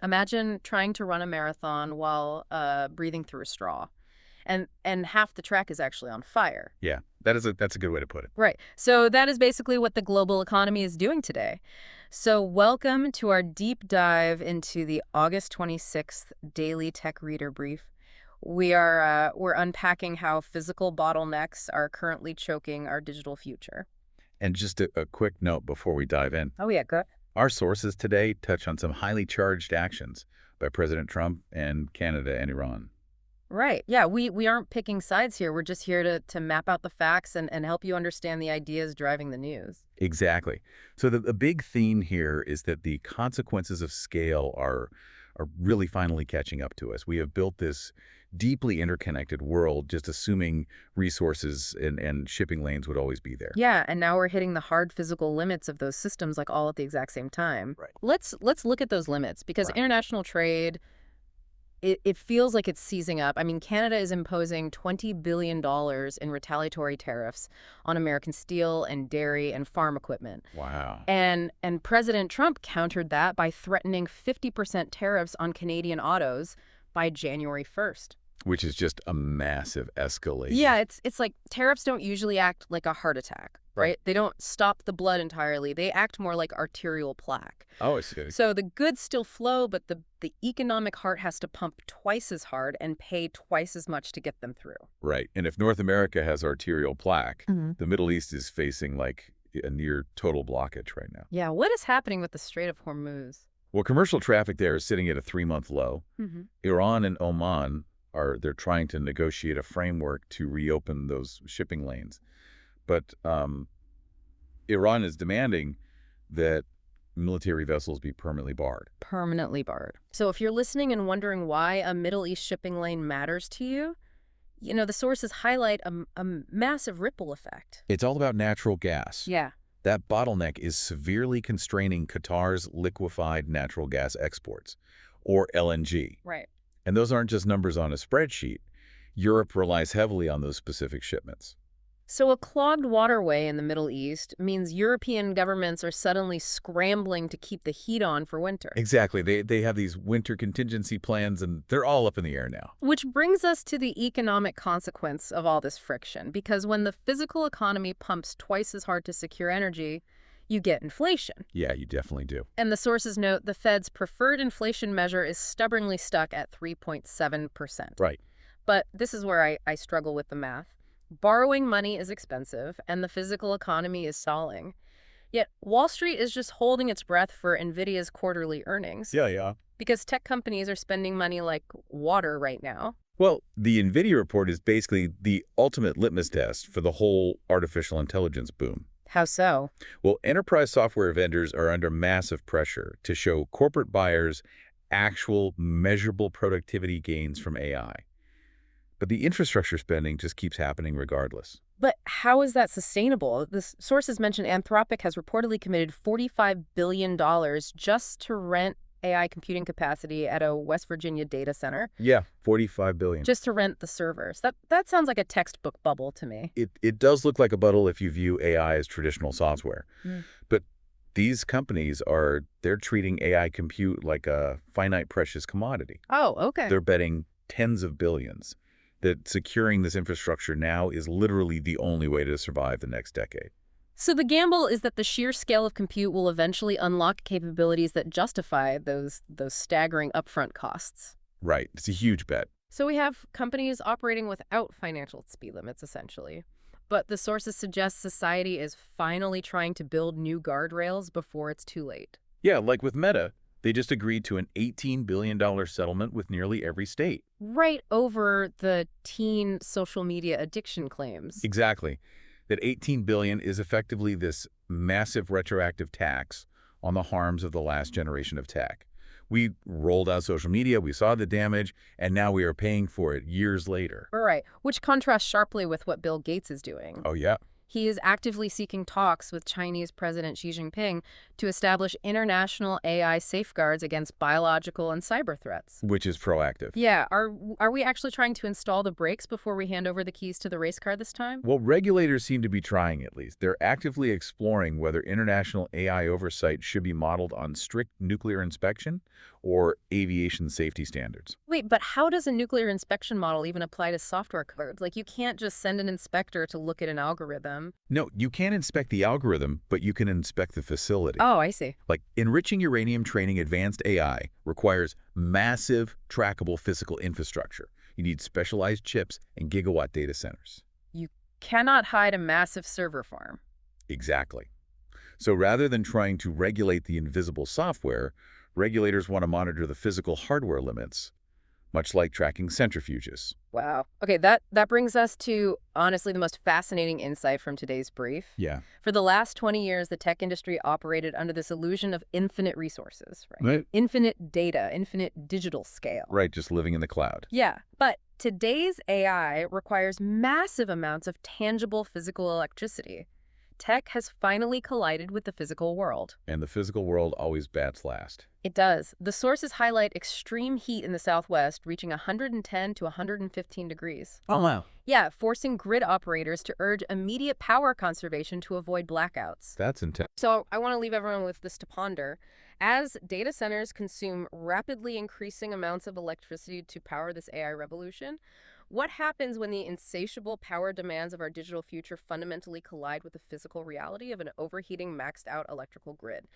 Imagine trying to run a marathon while breathing through a straw. And half the track is actually on fire. Yeah, that's a good way to put it. Right. So that is basically what the global economy is doing today. So welcome to our deep dive into the August 26th Daily Tech Reader Brief. We're unpacking how physical bottlenecks are currently choking our digital future. And just a quick note before we dive in. Oh, yeah, good. Our sources today touch on some highly charged actions by President Trump and Canada and Iran. Right. Yeah, we aren't picking sides here. We're just here to map out the facts and help you understand the ideas driving the news. Exactly. So the big theme here is that the consequences of scale are really finally catching up to us. We have built this deeply interconnected world, just assuming resources and shipping lanes would always be there. Yeah, and now we're hitting the hard physical limits of those systems like all at the exact same time. Right. Let's look at those limits because Right. international trade it feels like it's seizing up. I mean, Canada is imposing $20 billion in retaliatory tariffs on American steel and dairy and farm equipment. Wow. And President Trump countered that by threatening 50% tariffs on Canadian autos by January 1st. Which is just a massive escalation. Yeah, it's like tariffs don't usually act like a heart attack, right? They don't stop the blood entirely. They act more like arterial plaque. Oh, I see. So the goods still flow, but the economic heart has to pump twice as hard and pay twice as much to get them through. Right. And if North America has arterial plaque, Mhm. the Middle East is facing like a near total blockage right now. Yeah, what is happening with the Strait of Hormuz? Well, commercial traffic there is sitting at a 3-month low. Mm-hmm. Iran and Oman they're trying to negotiate a framework to reopen those shipping lanes. But Iran is demanding that military vessels be permanently barred. Permanently barred. So if you're listening and wondering why a Middle East shipping lane matters to you, the sources highlight a massive ripple effect. It's all about natural gas. Yeah. That bottleneck is severely constraining Qatar's liquefied natural gas exports, or LNG. Right. And those aren't just numbers on a spreadsheet. Europe relies heavily on those specific shipments. So a clogged waterway in the Middle East means European governments are suddenly scrambling to keep the heat on for winter. Exactly. They have these winter contingency plans, and they're all up in the air now. Which brings us to the economic consequence of all this friction, because when the physical economy pumps twice as hard to secure energy, you get inflation. Yeah, you definitely do. And the sources note the Fed's preferred inflation measure is stubbornly stuck at 3.7%. Right. But this is where I struggle with the math. Borrowing money is expensive, and the physical economy is stalling. Yet Wall Street is just holding its breath for NVIDIA's quarterly earnings. Yeah. Because tech companies are spending money like water right now. Well, the NVIDIA report is basically the ultimate litmus test for the whole artificial intelligence boom. How so? Well, enterprise software vendors are under massive pressure to show corporate buyers actual measurable productivity gains from AI. But the infrastructure spending just keeps happening regardless. But how is that sustainable? The sources mention Anthropic has reportedly committed $45 billion just to rent AI computing capacity at a West Virginia data center. Yeah, $45 billion. Just to rent the servers. That sounds like a textbook bubble to me. It does look like a bubble if you view AI as traditional software. But these companies they're treating AI compute like a finite precious commodity. Oh, okay. They're betting tens of billions that securing this infrastructure now is literally the only way to survive the next decade. So the gamble is that the sheer scale of compute will eventually unlock capabilities that justify those staggering upfront costs. Right. It's a huge bet. So we have companies operating without financial speed limits, essentially. But the sources suggest society is finally trying to build new guardrails before it's too late. Yeah, like with Meta, they just agreed to an $18 billion settlement with nearly every state. Right over the teen social media addiction claims. Exactly. That $18 billion is effectively this massive retroactive tax on the harms of the last generation of tech. We rolled out social media, we saw the damage, and now we are paying for it years later. Right, which contrasts sharply with what Bill Gates is doing. Oh, yeah. He is actively seeking talks with Chinese President Xi Jinping to establish international AI safeguards against biological and cyber threats. Which is proactive. Yeah, are we actually trying to install the brakes before we hand over the keys to the race car this time? Well, regulators seem to be trying at least. They're actively exploring whether international AI oversight should be modeled on strict nuclear inspection or aviation safety standards. Wait, but how does a nuclear inspection model even apply to software codes? Like, you can't just send an inspector to look at an algorithm. No, you can't inspect the algorithm, but you can inspect the facility. Oh, I see. Like, enriching uranium training advanced AI requires massive, trackable physical infrastructure. You need specialized chips and gigawatt data centers. You cannot hide a massive server farm. Exactly. So rather than trying to regulate the invisible software, regulators want to monitor the physical hardware limits, much like tracking centrifuges. Wow. Okay, that brings us to, honestly, the most fascinating insight from today's brief. Yeah. For the last 20 years, the tech industry operated under this illusion of infinite resources, right? Infinite data, infinite digital scale. Right, just living in the cloud. Yeah, but today's AI requires massive amounts of tangible physical electricity. Tech has finally collided with the physical world. And the physical world always bats last. It does. The sources highlight extreme heat in the Southwest, reaching 110 to 115 degrees. Oh, wow. Yeah, forcing grid operators to urge immediate power conservation to avoid blackouts. That's intense. So I want to leave everyone with this to ponder. As data centers consume rapidly increasing amounts of electricity to power this AI revolution, what happens when the insatiable power demands of our digital future fundamentally collide with the physical reality of an overheating, maxed-out electrical grid?